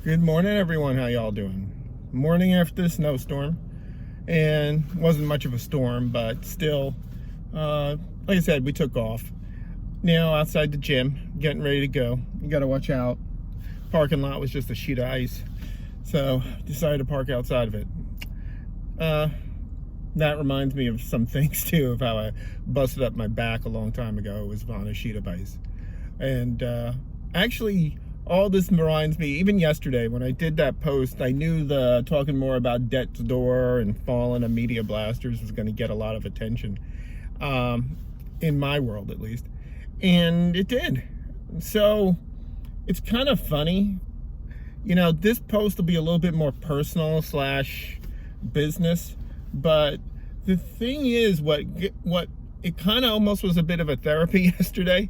Good morning, everyone. How y'all doing? Morning after the snowstorm, and wasn't much of a storm, but still, like I said, we took off. Now outside the gym, getting ready to go. You got to watch out. Parking lot was just a sheet of ice, so decided to park outside of it. That reminds me of some things too, of how I busted up my back a long time ago. It was on a sheet of ice, and actually. All this reminds me, even yesterday when I did that post, I knew the talking more about death's door and falling of media blasters was going to get a lot of attention, in my world at least, and it did. So it's kind of funny, this post will be a little bit more personal / business, but the thing is, what it kind of almost was a bit of a therapy yesterday,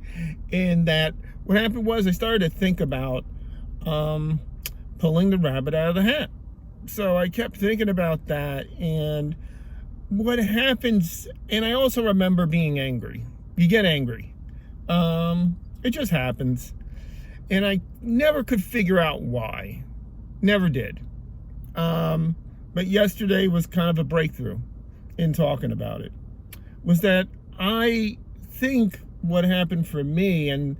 in that what happened was I started to think about pulling the rabbit out of the hat. So I kept thinking about that and what happens, and I also remember being angry. You get angry. It just happens. And I never could figure out why. Never did. But yesterday was kind of a breakthrough in talking about it. Was that I think what happened for me, and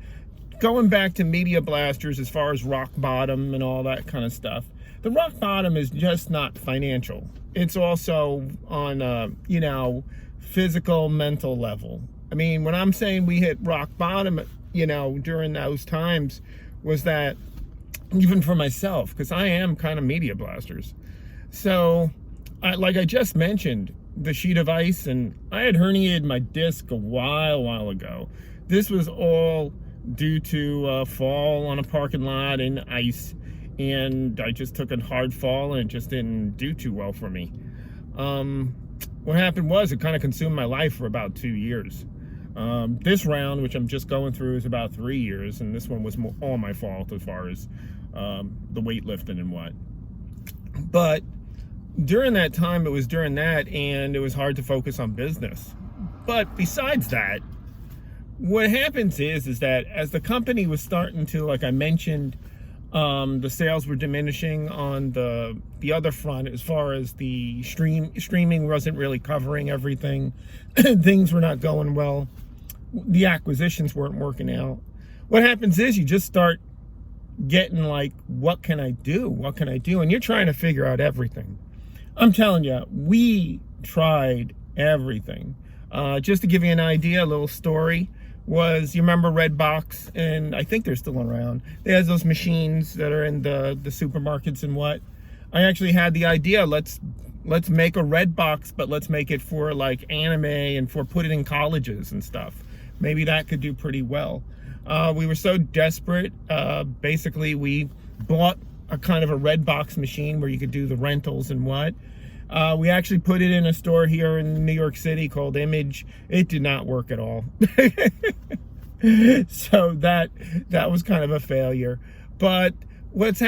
going back to media blasters as far as rock bottom and all that kind of stuff, the rock bottom is just not financial. It's also on physical, mental level. I mean, when I'm saying we hit rock bottom, during those times, was that even for myself, because I am kind of media blasters. So, like I just mentioned, the sheet of ice, and I had herniated my disc a while ago. This was all due to a fall on a parking lot in ice, and I just took a hard fall and it just didn't do too well for me. What happened was it kind of consumed my life for about 2 years. This round, which I'm just going through, is about 3 years, and this one was all my fault as far as the weightlifting and what. But during that time, it was during that, and it was hard to focus on business. But besides that, what happens is that as the company was starting to, like I mentioned, the sales were diminishing on the other front, as far as the streaming wasn't really covering everything. Things were not going well. The acquisitions weren't working out. What happens is you just start getting like, what can I do? What can I do? And you're trying to figure out everything. I'm telling you, we tried everything. Just to give you an idea, a little story was, you remember Redbox, and I think they're still around. They have those machines that are in the supermarkets and what. I actually had the idea, let's make a Redbox, but let's make it for like anime and put it in colleges and stuff. Maybe that could do pretty well. We were so desperate, basically we bought a kind of a Redbox machine where you could do the rentals and what. We actually put it in a store here in New York City called Image. It did not work at all. So that was kind of a failure. But what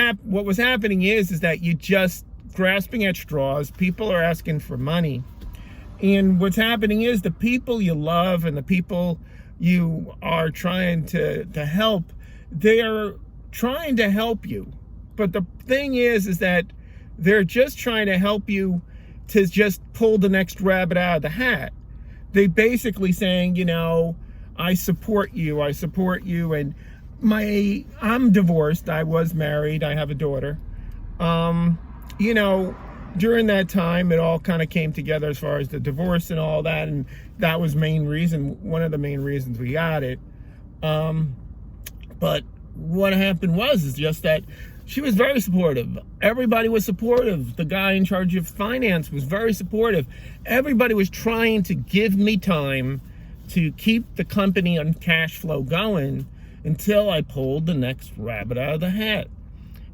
was happening is that you just grasping at straws. People are asking for money. And what's happening is the people you love and the people you are trying to help, they are trying to help you. But the thing is that they're just trying to help you to just pull the next rabbit out of the hat. They basically saying, I support you, and I'm divorced, I was married, I have a daughter. During that time, it all kind of came together as far as the divorce and all that, and that was one of the main reasons we got it. But what happened is just that she was very supportive. Everybody was supportive. The guy in charge of finance was very supportive. Everybody was trying to give me time to keep the company on cash flow going until I pulled the next rabbit out of the hat.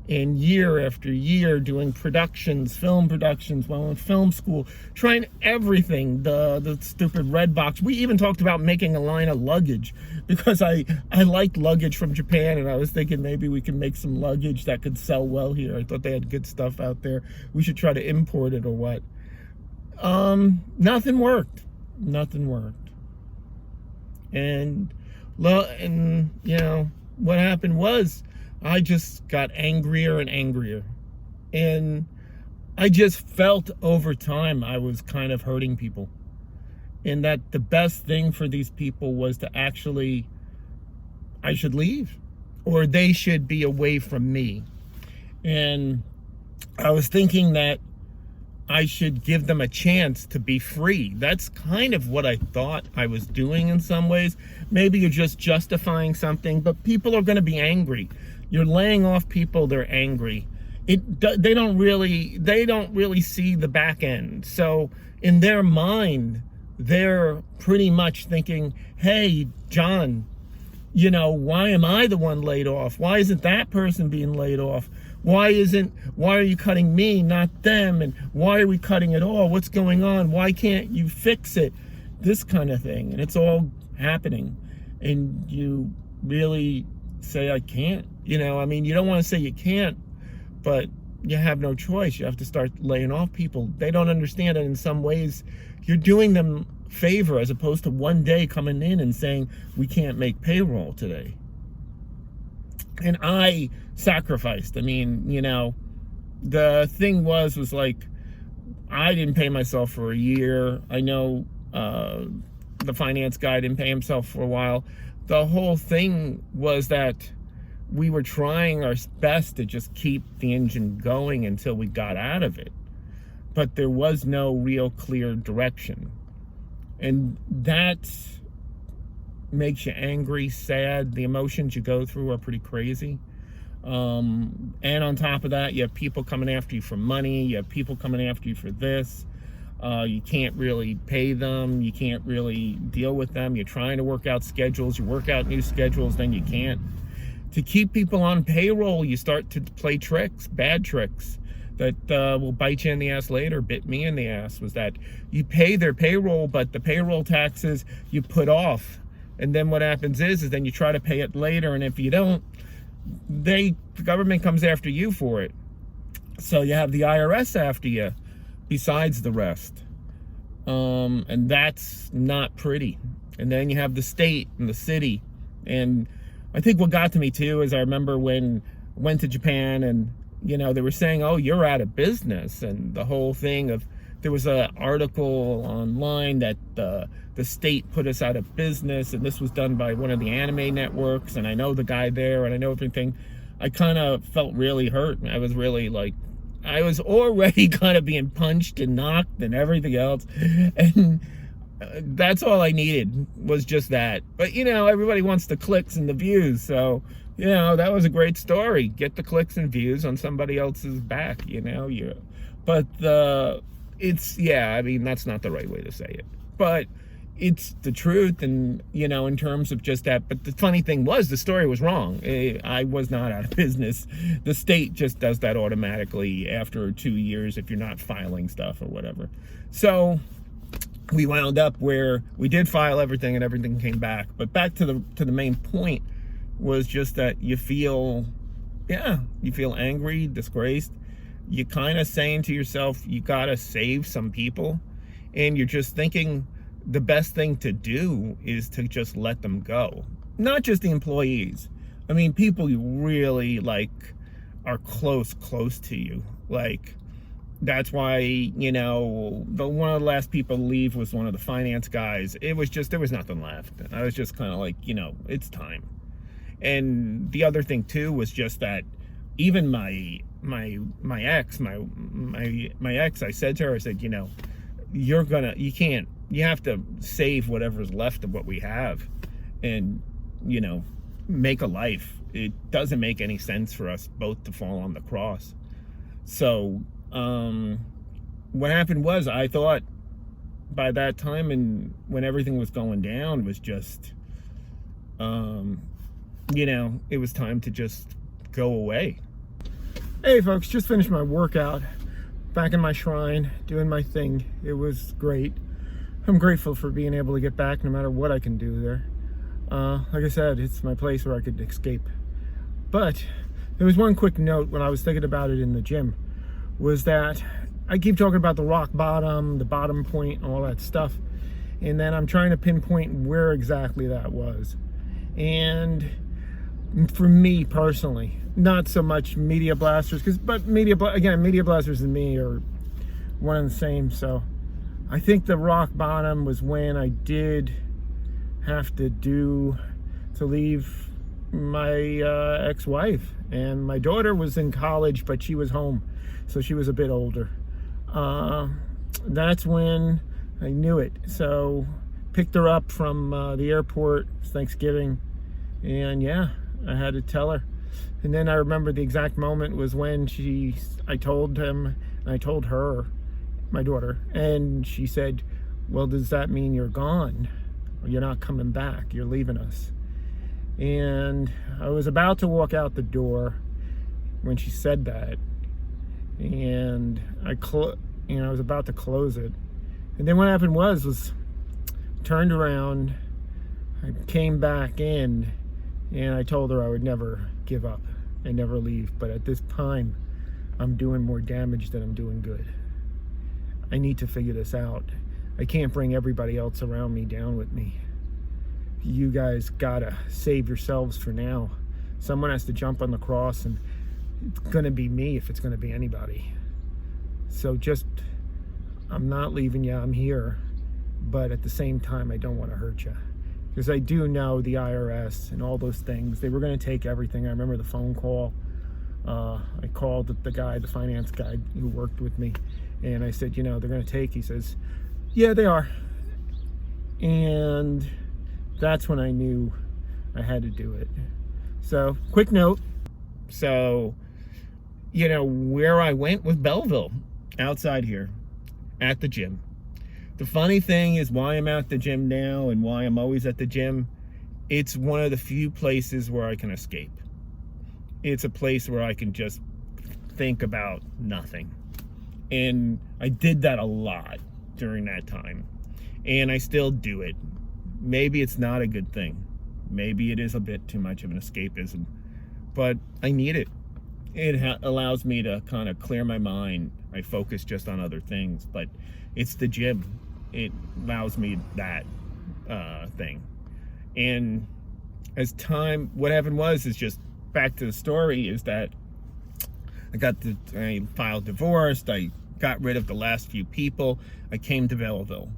And year after year doing productions, film productions, while in film school, trying everything, the stupid Redbox. We even talked about making a line of luggage because I liked luggage from Japan, and I was thinking maybe we can make some luggage that could sell well here. I thought they had good stuff out there. We should try to import it or what. Nothing worked. Nothing worked. And what happened was I just got angrier and angrier. And I just felt over time I was kind of hurting people. And that the best thing for these people was to actually, I should leave, or they should be away from me. And I was thinking that I should give them a chance to be free. That's kind of what I thought I was doing in some ways. Maybe you're just justifying something, but people are going to be angry. You're laying off people, they're angry. They don't really see the back end. So in their mind, they're pretty much thinking, hey, John, why am I the one laid off? Why isn't that person being laid off? Why are you cutting me, not them? And why are we cutting it all? What's going on? Why can't you fix it? This kind of thing. And it's all happening. And you really say, I can't. You don't want to say you can't, but you have no choice. You have to start laying off people. They don't understand that in some ways you're doing them a favor, as opposed to one day coming in and saying, we can't make payroll today. And I sacrificed. The thing was like, I didn't pay myself for a year. I know the finance guy didn't pay himself for a while. The whole thing was that we were trying our best to just keep the engine going until we got out of it. But there was no real clear direction. And that makes you angry, sad. The emotions you go through are pretty crazy. And on top of that, you have people coming after you for money. You have people coming after you for this. You can't really pay them. You can't really deal with them. You're trying to work out schedules. You work out new schedules, then you can't. To keep people on payroll, you start to play tricks, bad tricks, that will bite you in the ass later. Bit me in the ass. Was that you pay their payroll, but the payroll taxes you put off. And then what happens is then you try to pay it later, and if you don't, the government comes after you for it. So you have the IRS after you, besides the rest. And that's not pretty. And then you have the state and the city. And I think what got to me too is I remember when I went to Japan and, they were saying, oh, you're out of business. And the whole thing of, there was an article online that the state put us out of business, and this was done by one of the anime networks, and I know the guy there, and I know everything. I kind of felt really hurt. I was really I was already kind of being punched and knocked and everything else, and that's all I needed was just that. But everybody wants the clicks and the views, so that was a great story. Get the clicks and views on somebody else's back, But that's not the right way to say it. But it's the truth, and in terms of just that. But the funny thing was, the story was wrong. I was not out of business. The state just does that automatically after 2 years if you're not filing stuff or whatever. So we wound up where we did file everything, and everything came back. But back to the main point was just that you feel angry, disgraced. You're kind of saying to yourself, you gotta save some people, and you're just thinking the best thing to do is to just let them go. Not just the employees. People you really are close to you. That's why, one of the last people to leave was one of the finance guys. It was just, there was nothing left. I was just kind of it's time. And the other thing too was just that even my ex, I said to her, I said, you have to save whatever's left of what we have and, make a life. It doesn't make any sense for us both to fall on the cross. So, what happened was, I thought by that time, and when everything was going down, was just, it was time to just go away. Hey folks, just finished my workout, back in my shrine, doing my thing. It was great. I'm grateful for being able to get back no matter what I can do there. Like I said, it's my place where I could escape. But there was one quick note when I was thinking about it in the gym, was that I keep talking about the rock bottom, the bottom point, and all that stuff. And then I'm trying to pinpoint where exactly that was. And for me personally, not so much Media Blasters, but Media Blasters and me are one and the same. So I think the rock bottom was when I did have to leave my ex-wife, and my daughter was in college, but she was home, so she was a bit older. That's when I knew it. So picked her up from the airport. It was Thanksgiving, and yeah, I had to tell her. And then I remember the exact moment was when I told him, and I told her, my daughter, and she said, well, does that mean you're gone? Or you're not coming back? You're leaving us? And I was about to walk out the door when she said that, and I was about to close it. And then what happened was turned around, I came back in, and I told her I would never give up and never leave. But at this time, I'm doing more damage than I'm doing good. I need to figure this out. I can't bring everybody else around me down with me. You guys gotta save yourselves for now. Someone has to jump on the cross, and it's gonna be me if it's gonna be anybody. So I'm not leaving you, I'm here. But at the same time, I don't want to hurt you. Because I do know the IRS and all those things, they were going to take everything. I remember the phone call. I called the finance guy who worked with me, and I said, they're going to take. He says, yeah, they are. And that's when I knew I had to do it. So, quick note. So, where I went was Belleville, outside here, at the gym. The funny thing is why I'm at the gym now and why I'm always at the gym, it's one of the few places where I can escape. It's a place where I can just think about nothing. And I did that a lot during that time. And I still do it. Maybe it's not a good thing. Maybe it is a bit too much of an escapism. But I need it. It allows me to kind of clear my mind. I focus just on other things. But it's the gym. It allows me that thing. And what happened is just back to the story, is that I filed divorced. I got rid of the last few people. I came to Belleville.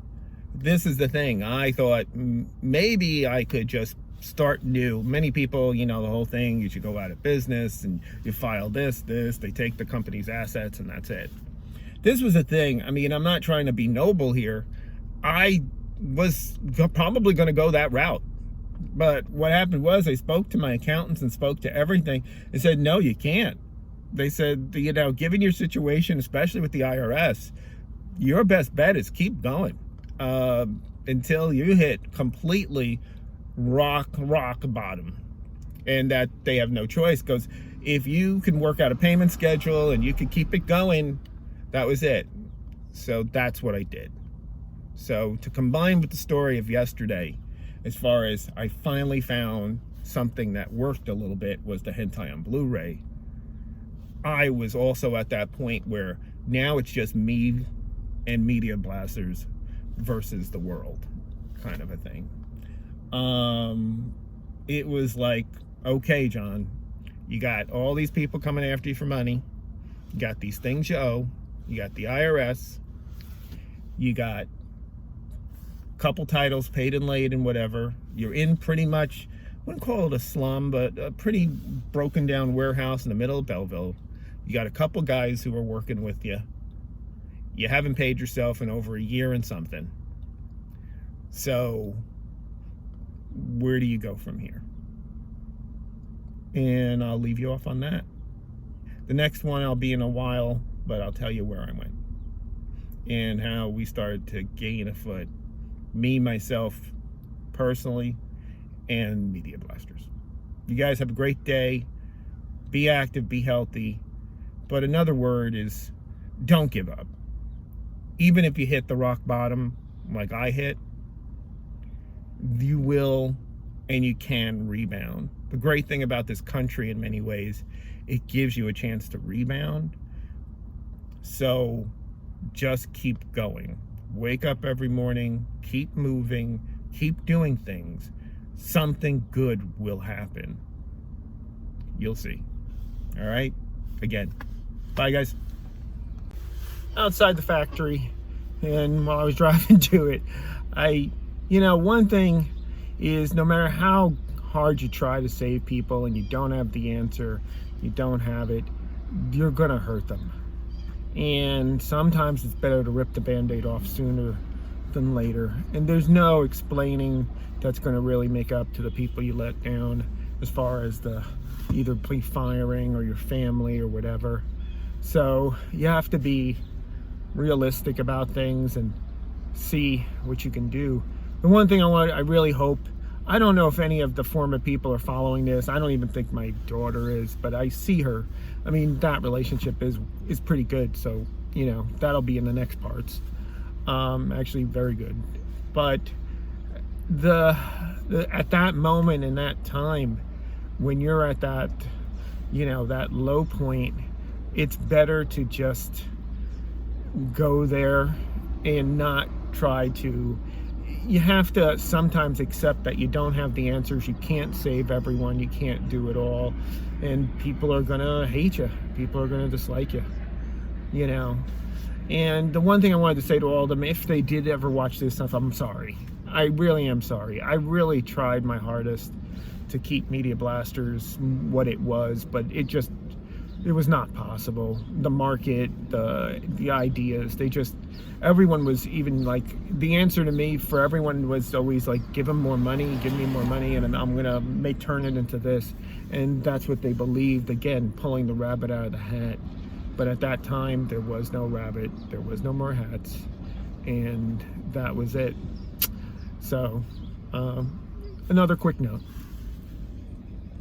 This is the thing. I thought maybe I could just start new. Many people, the whole thing, you should go out of business and you file this, they take the company's assets and that's it. This was a thing. I mean, I'm not trying to be noble here. I was probably going to go that route. But what happened was I spoke to my accountants and spoke to everything. They said, no, you can't. They said, given your situation, especially with the IRS, your best bet is keep going until you hit completely rock bottom. And that they have no choice, because if you can work out a payment schedule and you can keep it going, that was it. So that's what I did. So to combine with the story of yesterday, as far as I finally found something that worked a little bit, was the Hentai on Blu-ray. I was also at that point where now it's just me and Media Blasters versus the world, kind of a thing. It was like, okay, John, you got all these people coming after you for money. You got these things you owe. You got the IRS. You got a couple titles paid and laid and whatever. You're in pretty much, I wouldn't call it a slum, but a pretty broken down warehouse in the middle of Belleville. You got a couple guys who are working with you. You haven't paid yourself in over a year and something. So where do you go from here? And I'll leave you off on that. The next one I'll be in a while, but I'll tell you where I went and how we started to gain a foot. Me, myself, personally, and Media Blasters. You guys have a great day. Be active, be healthy. But another word is don't give up. Even if you hit the rock bottom like I hit, you will and you can rebound. The great thing about this country in many ways, it gives you a chance to rebound. So just keep going. Wake up every morning, keep moving, keep doing things. Something good will happen. You'll see. All right? Again. Bye, guys. Outside the factory, and while I was driving to it, one thing is, no matter how hard you try to save people and you don't have the answer, you don't have it, you're gonna hurt them. And sometimes it's better to rip the Band-Aid off sooner than later. And there's no explaining that's gonna really make up to the people you let down, as far as the either firing or your family or whatever. So you have to be realistic about things and see what you can do. The one thing I really hope, I don't know if any of the former people are following this. I don't even think my daughter is, but I see her. I mean, that relationship is pretty good. So, that'll be in the next parts. Actually very good. But at that moment in that time, when you're at that, that low point, it's better to just go there and not try to. You have to sometimes accept that you don't have the answers. You can't save everyone. You can't do it all. And people are going to hate you. People are going to dislike you, And the one thing I wanted to say to all of them, if they did ever watch this stuff, I'm sorry. I really am sorry. I really tried my hardest to keep Media Blasters what it was, but it was not possible. The market, the ideas, everyone was, even like, the answer to me for everyone was always like, give me more money, and I'm gonna turn it into this. And that's what they believed, again, pulling the rabbit out of the hat. But at that time, there was no rabbit, there was no more hats, and that was it. So, another quick note.